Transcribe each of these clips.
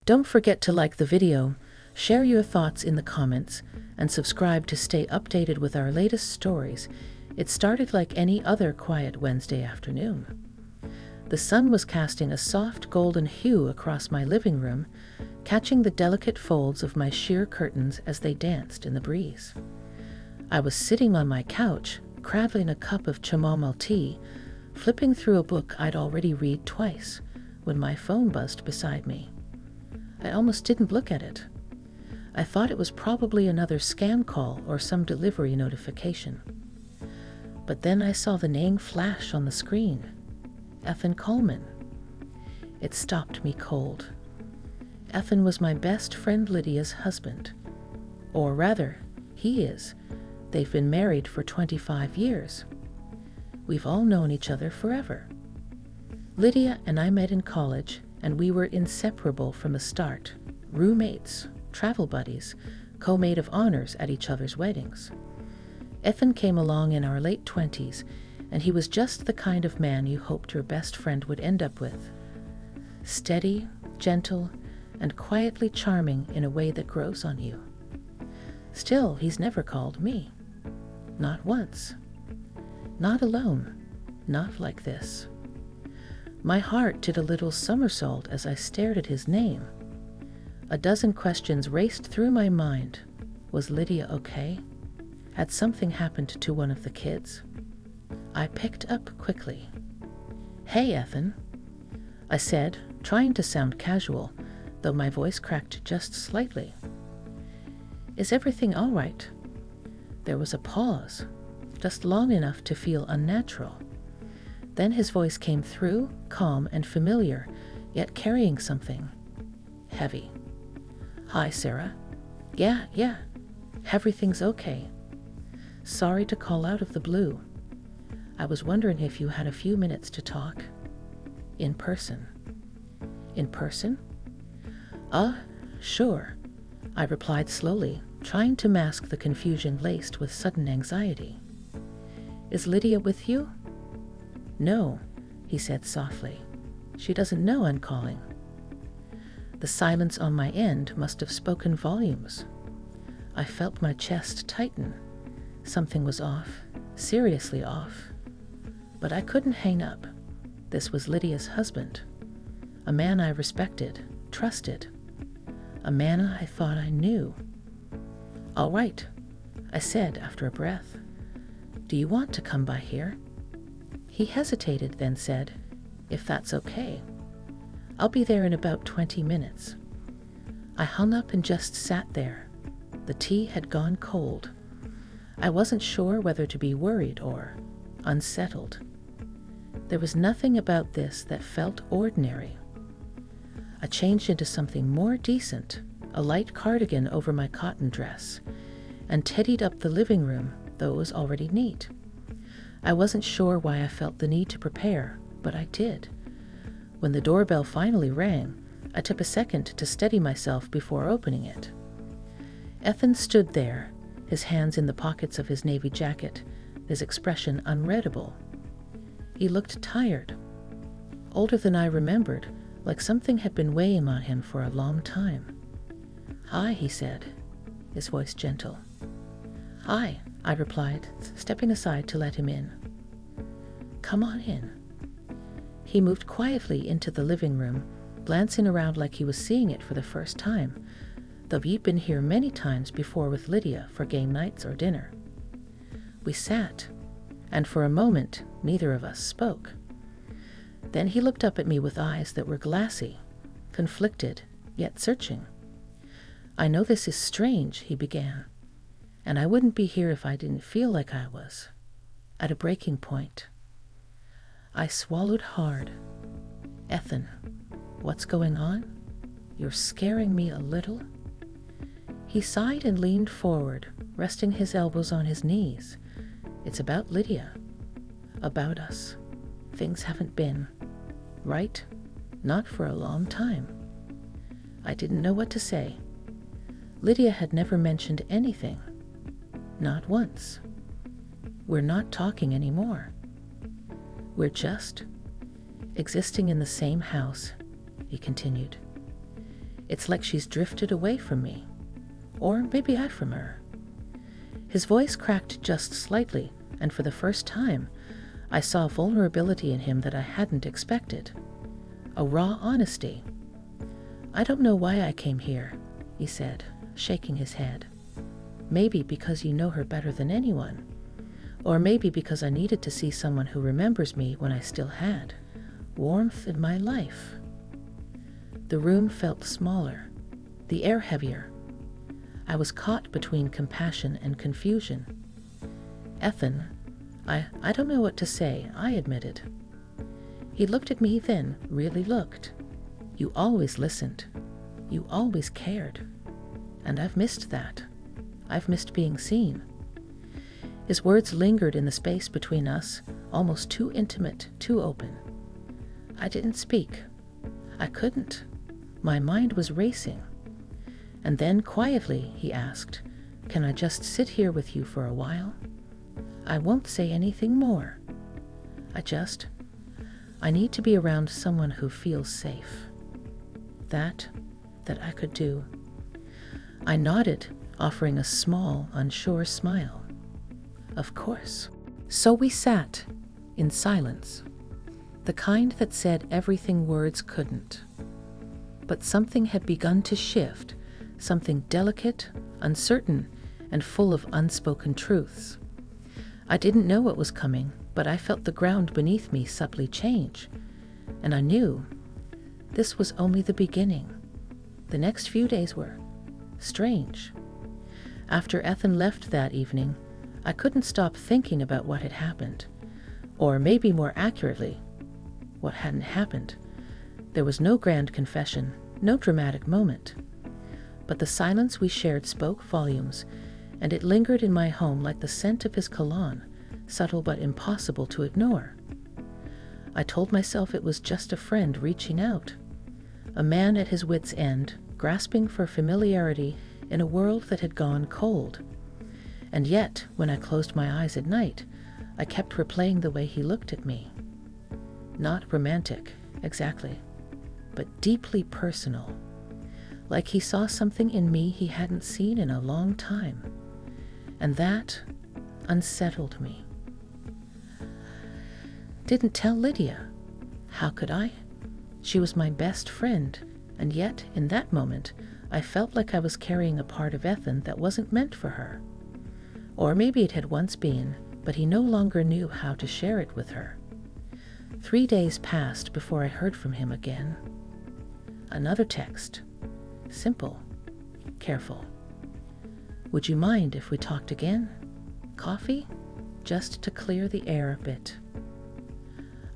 Don't forget to like the video, share your thoughts in the comments, and subscribe to stay updated with our latest stories. It started like any other quiet Wednesday afternoon. The sun was casting a soft golden hue across my living room, catching the delicate folds of my sheer curtains as they danced in the breeze. I was sitting on my couch, cradling a cup of chamomile tea, flipping through a book I'd already read twice, when my phone buzzed beside me. I almost didn't look at it. I thought it was probably another scam call or some delivery notification. But then I saw the name flash on the screen. Ethan Coleman. It stopped me cold. Ethan was my best friend Lydia's husband. Or rather, he is. They've been married for 25 years. We've all known each other forever. Lydia and I met in college, and we were inseparable from the start. Roommates, travel buddies, co-maid of honors at each other's weddings. Ethan came along in our late 20s, and he was just the kind of man you hoped your best friend would end up with. Steady, gentle, and quietly charming in a way that grows on you. Still, he's never called me. Not once. Not alone. Not like this. My heart did a little somersault as I stared at his name. A dozen questions raced through my mind. Was Lydia okay? Had something happened to one of the kids? I picked up quickly. "Hey, Ethan," I said, trying to sound casual, though my voice cracked just slightly. "Is everything all right?" There was a pause, just long enough to feel unnatural. Then his voice came through, calm and familiar, yet carrying something heavy. "Hi, Sarah. Yeah, everything's okay. Sorry to call out of the blue. I was wondering if you had a few minutes to talk. In person." "In person?" Sure," I replied slowly, trying to mask the confusion laced with sudden anxiety. "Is Lydia with you?" "No," he said softly. "She doesn't know I'm calling." The silence on my end must have spoken volumes. I felt my chest tighten. Something was off, seriously off. But I couldn't hang up. This was Lydia's husband. A man I respected, trusted. A man I thought I knew. "All right," I said after a breath. "Do you want to come by here?" He hesitated, then said, "If that's okay. I'll be there in about 20 minutes." I hung up and just sat there. The tea had gone cold. I wasn't sure whether to be worried or unsettled. There was nothing about this that felt ordinary. I changed into something more decent, a light cardigan over my cotton dress, and tidied up the living room, though it was already neat. I wasn't sure why I felt the need to prepare, but I did. When the doorbell finally rang, I took a second to steady myself before opening it. Ethan stood there, his hands in the pockets of his navy jacket, his expression unreadable. He looked tired, older than I remembered, like something had been weighing on him for a long time. "Hi," he said, his voice gentle. "Hi," I replied, stepping aside to let him in. "Come on in." He moved quietly into the living room, glancing around like he was seeing it for the first time, though he'd been here many times before with Lydia for game nights or dinner. We sat, and for a moment neither of us spoke. Then he looked up at me with eyes that were glassy, conflicted, yet searching. "I know this is strange," he began, "and I wouldn't be here if I didn't feel like I was at a breaking point." I swallowed hard. "Ethan, what's going on? You're scaring me a little." He sighed and leaned forward, resting his elbows on his knees. "It's about Lydia. About us. Things haven't been right, not for a long time." I didn't know what to say. Lydia had never mentioned anything. Not once. "We're not talking anymore. We're just existing in the same house," he continued. It's like she's drifted away from me. Or maybe I from her. His voice cracked just slightly, and for the first time, I saw vulnerability in him that I hadn't expected. A raw honesty. "I don't know why I came here," he said, shaking his head. "Maybe because you know her better than anyone. Or maybe because I needed to see someone who remembers me when I still had warmth in my life." The room felt smaller, the air heavier. I was caught between compassion and confusion. "Ethan, I don't know what to say," I admitted. He looked at me then, really looked. "You always listened. You always cared. And I've missed that. I've missed being seen." His words lingered in the space between us, almost too intimate, too open. I didn't speak. I couldn't. My mind was racing. And then, quietly, he asked, "Can I just sit here with you for a while? I won't say anything more. I need to be around someone who feels safe." That I could do. I nodded, offering a small, unsure smile. Of course. So we sat, in silence, the kind that said everything words couldn't. But something had begun to shift, something delicate, uncertain, and full of unspoken truths. I didn't know what was coming, but I felt the ground beneath me subtly change, and I knew this was only the beginning. The next few days were strange. After Ethan left that evening, I couldn't stop thinking about what had happened, or maybe more accurately, what hadn't happened. There was no grand confession, no dramatic moment. But the silence we shared spoke volumes, and it lingered in my home like the scent of his cologne, subtle but impossible to ignore. I told myself it was just a friend reaching out, a man at his wit's end, grasping for familiarity in a world that had gone cold. And yet, when I closed my eyes at night, I kept replaying the way he looked at me. Not romantic, exactly, but deeply personal. Like he saw something in me he hadn't seen in a long time. And that unsettled me. Didn't tell Lydia. How could I? She was my best friend, and yet, in that moment, I felt like I was carrying a part of Ethan that wasn't meant for her. Or maybe it had once been, but he no longer knew how to share it with her. 3 days passed before I heard from him again. Another text. Simple. Careful. "Would you mind if we talked again? Coffee? Just to clear the air a bit."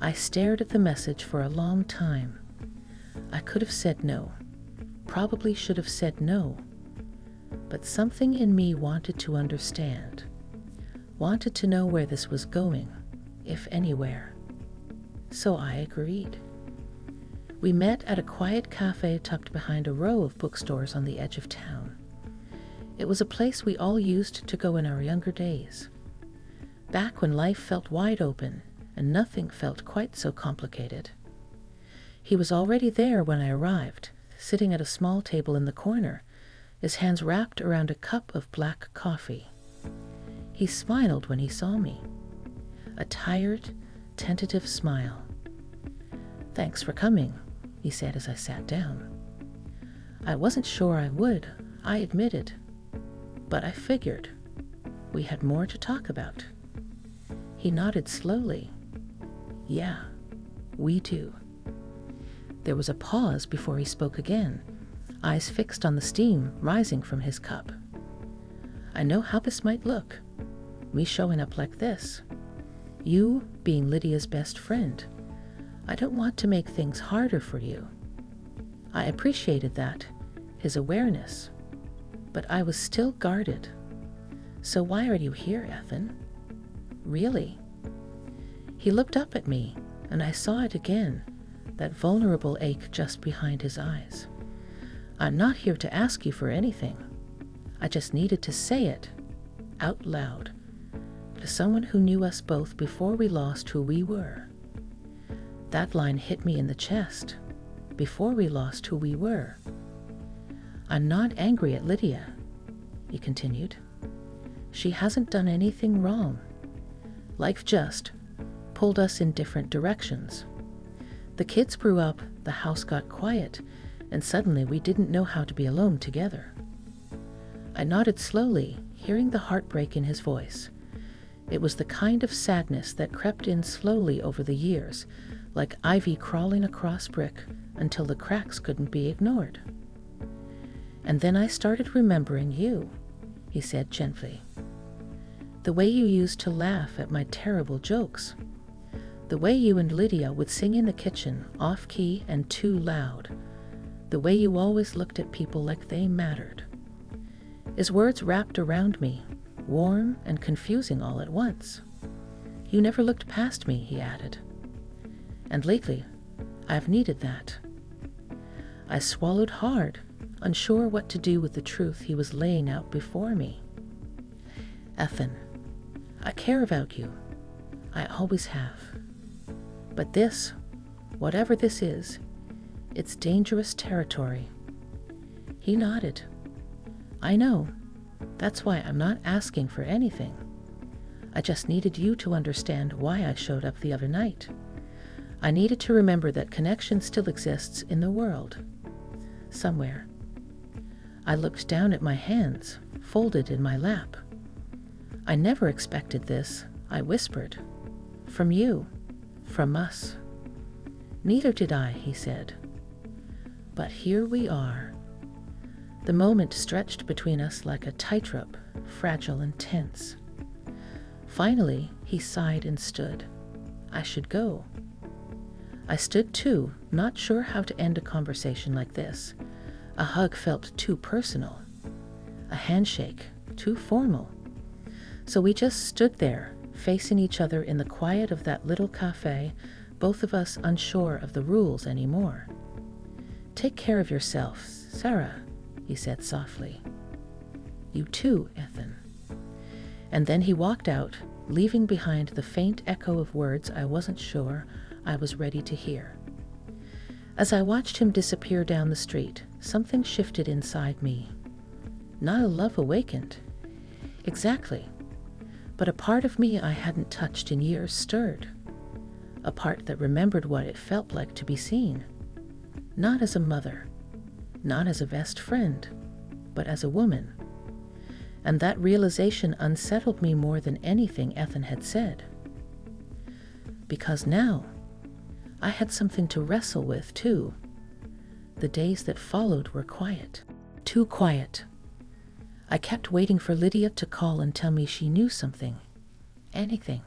I stared at the message for a long time. I could have said no. Probably should have said no. But something in me wanted to understand. Wanted to know where this was going, if anywhere. So I agreed. We met at a quiet cafe tucked behind a row of bookstores on the edge of town. It was a place we all used to go in our younger days, back when life felt wide open and nothing felt quite so complicated. He was already there when I arrived, sitting at a small table in the corner, his hands wrapped around a cup of black coffee. He smiled when he saw me, a tired, tentative smile. "Thanks for coming," he said as I sat down. I wasn't sure I would, I admitted, but I figured we had more to talk about. He nodded slowly. "Yeah, we do." There was a pause before he spoke again, eyes fixed on the steam rising from his cup. "I know how this might look, me showing up like this. You being Lydia's best friend. I don't want to make things harder for you." I appreciated that, his awareness, but I was still guarded. "So why are you here, Ethan? Really?" He looked up at me, and I saw it again, that vulnerable ache just behind his eyes. "I'm not here to ask you for anything. I just needed to say it, out loud, to someone who knew us both before we lost who we were." That line hit me in the chest. Before we lost who we were. I'm not angry at Lydia, he continued. She hasn't done anything wrong. Life just pulled us in different directions. The kids grew up, the house got quiet, and suddenly we didn't know how to be alone together. I nodded slowly, hearing the heartbreak in his voice. It was the kind of sadness that crept in slowly over the years, like ivy crawling across brick until the cracks couldn't be ignored. And then I started remembering you, he said gently. The way you used to laugh at my terrible jokes. The way you and Lydia would sing in the kitchen, off-key and too loud. The way you always looked at people like they mattered. His words wrapped around me, warm and confusing all at once. You never looked past me, he added. And lately, I've needed that. I swallowed hard, unsure what to do with the truth he was laying out before me. Ethan, I care about you. I always have. But this, whatever this is, it's dangerous territory. He nodded. I know. That's why I'm not asking for anything. I just needed you to understand why I showed up the other night. I needed to remember that connection still exists in the world. Somewhere. I looked down at my hands, folded in my lap. I never expected this, I whispered. From you. From us. Neither did I, he said. But here we are. The moment stretched between us like a tightrope, fragile and tense. Finally, he sighed and stood. I should go. I stood too, not sure how to end a conversation like this. A hug felt too personal. A handshake, too formal. So we just stood there, facing each other in the quiet of that little cafe, both of us unsure of the rules anymore. Take care of yourself, Sarah, he said softly. You too, Ethan. And then he walked out, leaving behind the faint echo of words I wasn't sure I was ready to hear. As I watched him disappear down the street, something shifted inside me. Not a love awakened. Exactly. But a part of me I hadn't touched in years stirred. A part that remembered what it felt like to be seen. Not as a mother, not as a best friend, but as a woman. And that realization unsettled me more than anything Ethan had said. Because now, I had something to wrestle with, too. The days that followed were quiet. Too quiet. I kept waiting for Lydia to call and tell me she knew something. Anything.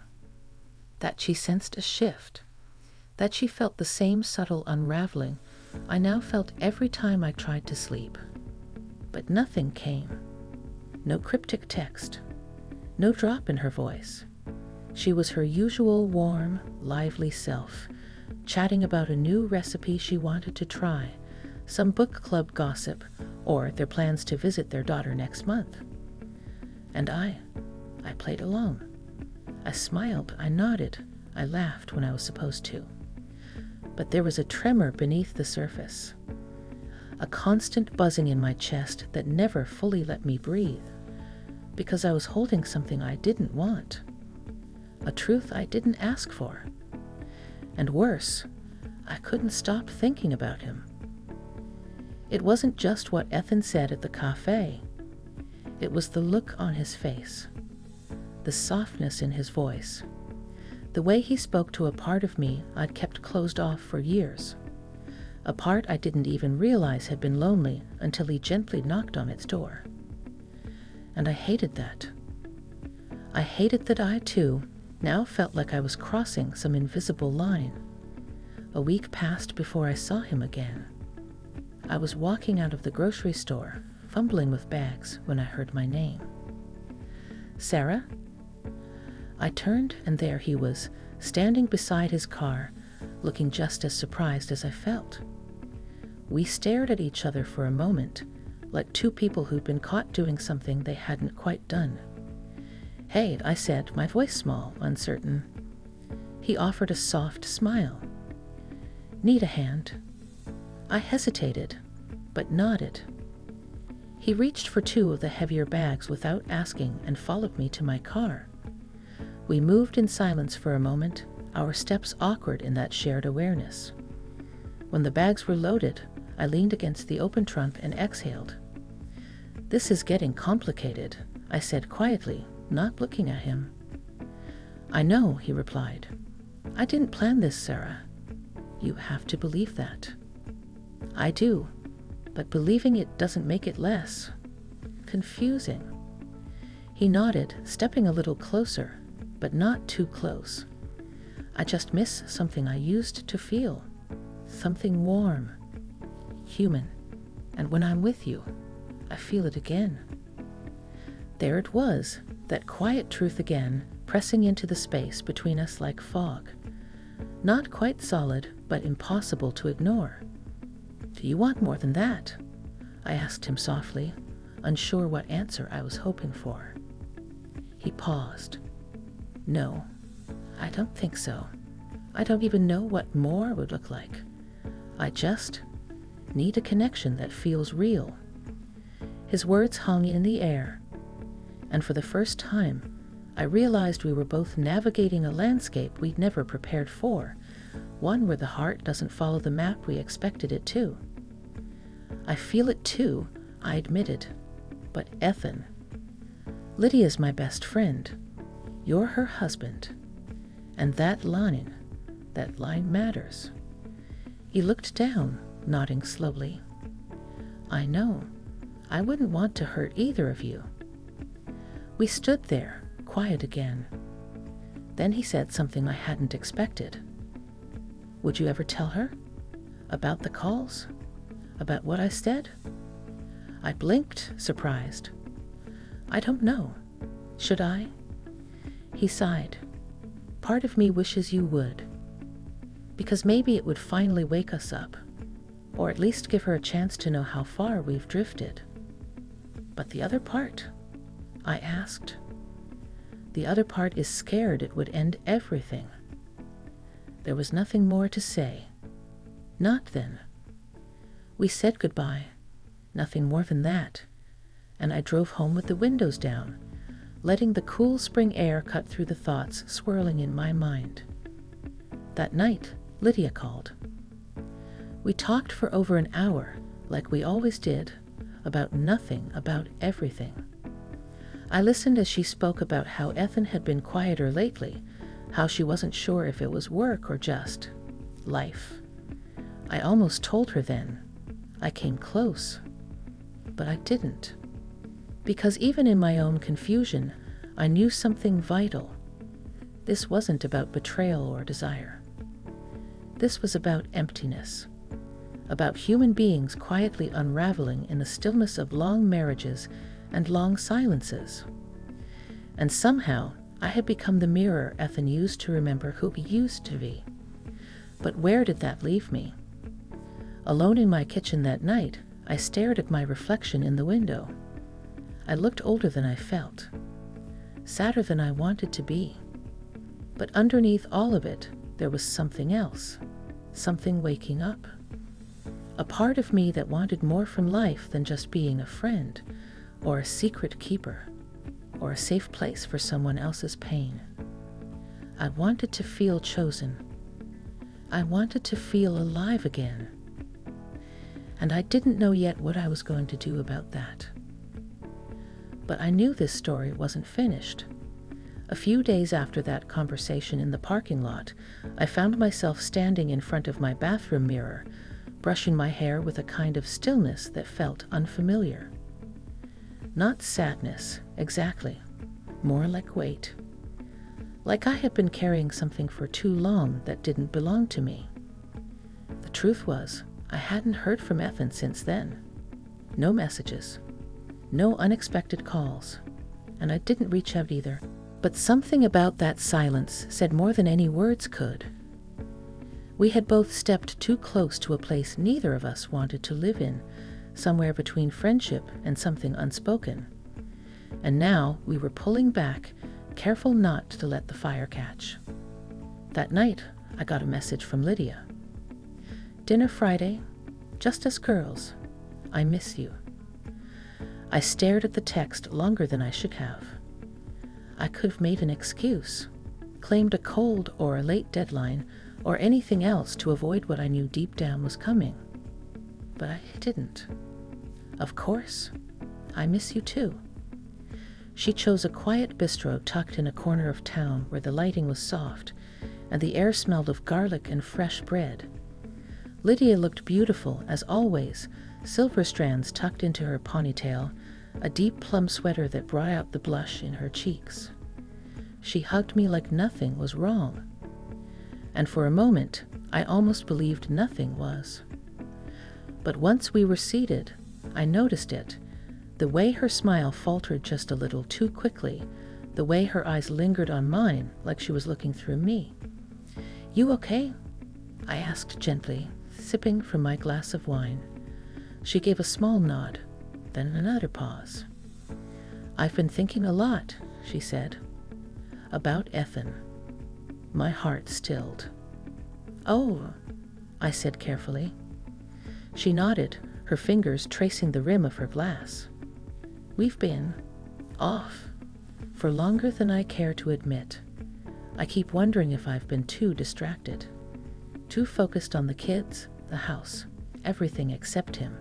That she sensed a shift. That she felt the same subtle unraveling I now felt every time I tried to sleep. But nothing came. No cryptic text. No drop in her voice. She was her usual warm, lively self, chatting about a new recipe she wanted to try, some book club gossip, or their plans to visit their daughter next month. And I played along. I smiled, I nodded, I laughed when I was supposed to. But there was a tremor beneath the surface, a constant buzzing in my chest that never fully let me breathe, because I was holding something I didn't want, a truth I didn't ask for. And worse, I couldn't stop thinking about him. It wasn't just what Ethan said at the cafe. It was the look on his face, the softness in his voice, the way he spoke to a part of me I'd kept closed off for years, a part I didn't even realize had been lonely until he gently knocked on its door. And I hated that. I hated that I, too, now felt like I was crossing some invisible line. A week passed before I saw him again. I was walking out of the grocery store, fumbling with bags, when I heard my name. Sarah? I turned, and there he was, standing beside his car, looking just as surprised as I felt. We stared at each other for a moment, like two people who'd been caught doing something they hadn't quite done. Hey, I said, my voice small, uncertain. He offered a soft smile. Need a hand? I hesitated, but nodded. He reached for two of the heavier bags without asking and followed me to my car. We moved in silence for a moment, our steps awkward in that shared awareness. When the bags were loaded, I leaned against the open trunk and exhaled. "This is getting complicated," I said quietly, not looking at him. "I know," he replied. "I didn't plan this, Sarah." "You have to believe that." "I do, but believing it doesn't make it less confusing." He nodded, stepping a little closer, but not too close. "I just miss something I used to feel. Something warm, human. And when I'm with you, I feel it again." There it was, that quiet truth again, pressing into the space between us like fog. Not quite solid, but impossible to ignore. "Do you want more than that?" I asked him softly, unsure what answer I was hoping for. He paused. "No, I don't think so. I don't even know what more would look like. I just need a connection that feels real." His words hung in the air, and for the first time, I realized we were both navigating a landscape we'd never prepared for, one where the heart doesn't follow the map we expected it to. "I feel it too," I admitted. "But Ethan, Lydia's my best friend. You're her husband. And that line matters." He looked down, nodding slowly. "I know. I wouldn't want to hurt either of you." We stood there, quiet again. Then he said something I hadn't expected. "Would you ever tell her? About the calls? About what I said?" I blinked, surprised. "I don't know. Should I?" He sighed. "Part of me wishes you would. Because maybe it would finally wake us up, or at least give her a chance to know how far we've drifted." "But the other part?" I asked. "The other part is scared it would end everything." There was nothing more to say. Not then. We said goodbye, nothing more than that, and I drove home with the windows down, letting the cool spring air cut through the thoughts swirling in my mind. That night, Lydia called. We talked for over an hour, like we always did, about nothing, about everything. I listened as she spoke about how Ethan had been quieter lately, how she wasn't sure if it was work or just life. I almost told her then. I came close, but I didn't. Because even in my own confusion, I knew something vital. This wasn't about betrayal or desire. This was about emptiness, about human beings quietly unraveling in the stillness of long marriages and long silences. And somehow, I had become the mirror Ethan used to remember who he used to be. But where did that leave me? Alone in my kitchen that night, I stared at my reflection in the window. I looked older than I felt, sadder than I wanted to be. But underneath all of it, there was something else, something waking up. A part of me that wanted more from life than just being a friend, or a secret keeper, or a safe place for someone else's pain. I wanted to feel chosen. I wanted to feel alive again. And I didn't know yet what I was going to do about that. But I knew this story wasn't finished. A few days after that conversation in the parking lot, I found myself standing in front of my bathroom mirror, brushing my hair with a kind of stillness that felt unfamiliar. Not sadness, exactly. More like weight. Like I had been carrying something for too long that didn't belong to me. The truth was, I hadn't heard from Ethan since then. No messages. No unexpected calls. And I didn't reach out either. But something about that silence said more than any words could. We had both stepped too close to a place neither of us wanted to live in, somewhere between friendship and something unspoken. And now we were pulling back, careful not to let the fire catch. That night, I got a message from Lydia. "Dinner Friday, just us girls. I miss you." I stared at the text longer than I should have. I could have made an excuse, claimed a cold or a late deadline, or anything else to avoid what I knew deep down was coming. But I didn't. Of course, I miss you too. She chose a quiet bistro tucked in a corner of town where the lighting was soft and the air smelled of garlic and fresh bread. Lydia looked beautiful, as always, silver strands tucked into her ponytail, a deep plum sweater that brought out the blush in her cheeks. She hugged me like nothing was wrong. And for a moment, I almost believed nothing was. But once we were seated, I noticed it. The way her smile faltered just a little too quickly, the way her eyes lingered on mine like she was looking through me. "You okay?" I asked gently, sipping from my glass of wine. She gave a small nod, then another pause. "I've been thinking a lot," she said, "about Ethan." My heart stilled. "Oh," I said carefully. She nodded, her fingers tracing the rim of her glass. "We've been off for longer than I care to admit. I keep wondering if I've been too distracted, too focused on the kids, the house, everything except him."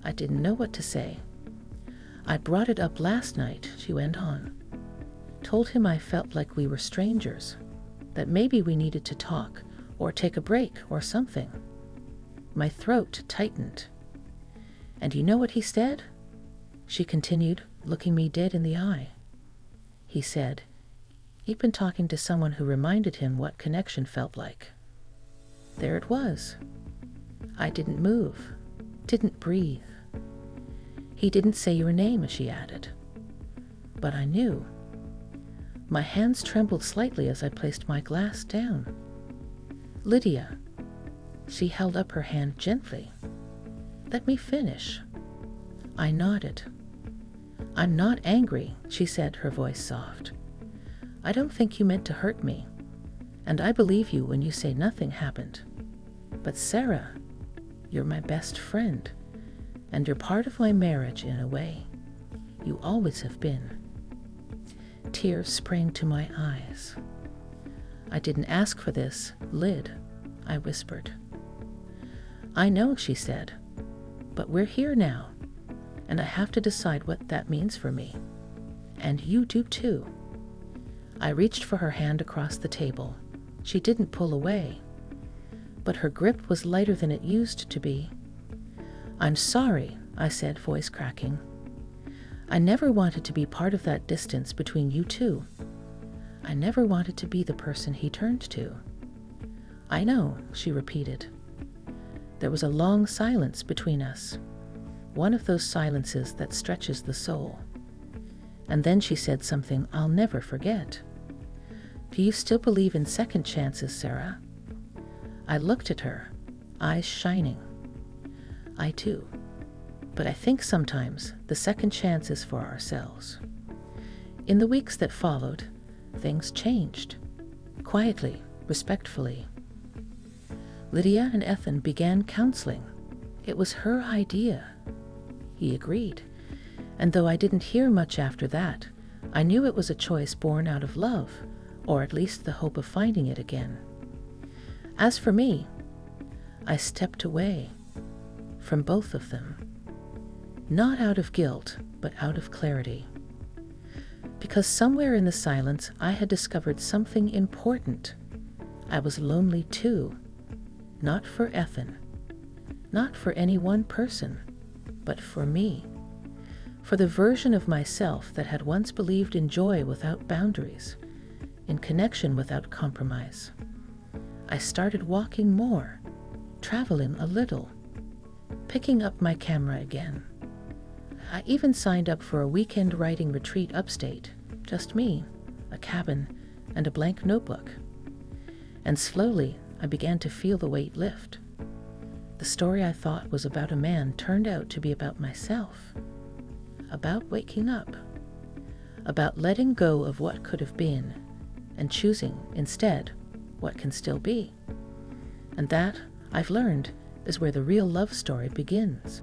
I didn't know what to say. "I brought it up last night," she went on. "Told him I felt like we were strangers, that maybe we needed to talk or take a break or something." My throat tightened. "And you know what he said?" She continued, looking me dead in the eye. "He said he'd been talking to someone who reminded him what connection felt like." There it was. I didn't move, didn't breathe. "He didn't say your name," she added. But I knew. My hands trembled slightly as I placed my glass down. "Lydia." She held up her hand gently. "Let me finish." I nodded. "I'm not angry," she said, her voice soft. "I don't think you meant to hurt me, and I believe you when you say nothing happened. But Sarah, you're my best friend, and you're part of my marriage in a way. You always have been." Tears sprang to my eyes. "I didn't ask for this, Lyd," I whispered. "I know," she said, "but we're here now, and I have to decide what that means for me. And you do too." I reached for her hand across the table. She didn't pull away, but her grip was lighter than it used to be. "I'm sorry," I said, voice cracking. "I never wanted to be part of that distance between you two. I never wanted to be the person he turned to." "I know," she repeated. There was a long silence between us, one of those silences that stretches the soul. And then she said something I'll never forget. "Do you still believe in second chances, Sarah?" I looked at her, eyes shining. "I do. But I think sometimes the second chance is for ourselves." In the weeks that followed, things changed. Quietly, respectfully. Lydia and Ethan began counseling. It was her idea. He agreed. And though I didn't hear much after that, I knew it was a choice born out of love, or at least the hope of finding it again. As for me, I stepped away from both of them. Not out of guilt, but out of clarity. Because somewhere in the silence, I had discovered something important. I was lonely too. Not for Ethan, not for any one person, but for me, for the version of myself that had once believed in joy without boundaries, in connection without compromise. I started walking more, traveling a little, picking up my camera again. I even signed up for a weekend writing retreat upstate, just me, a cabin, and a blank notebook. And slowly, I began to feel the weight lift. The story I thought was about a man turned out to be about myself, about waking up, about letting go of what could have been and choosing, instead, what can still be. And that, I've learned, is where the real love story begins.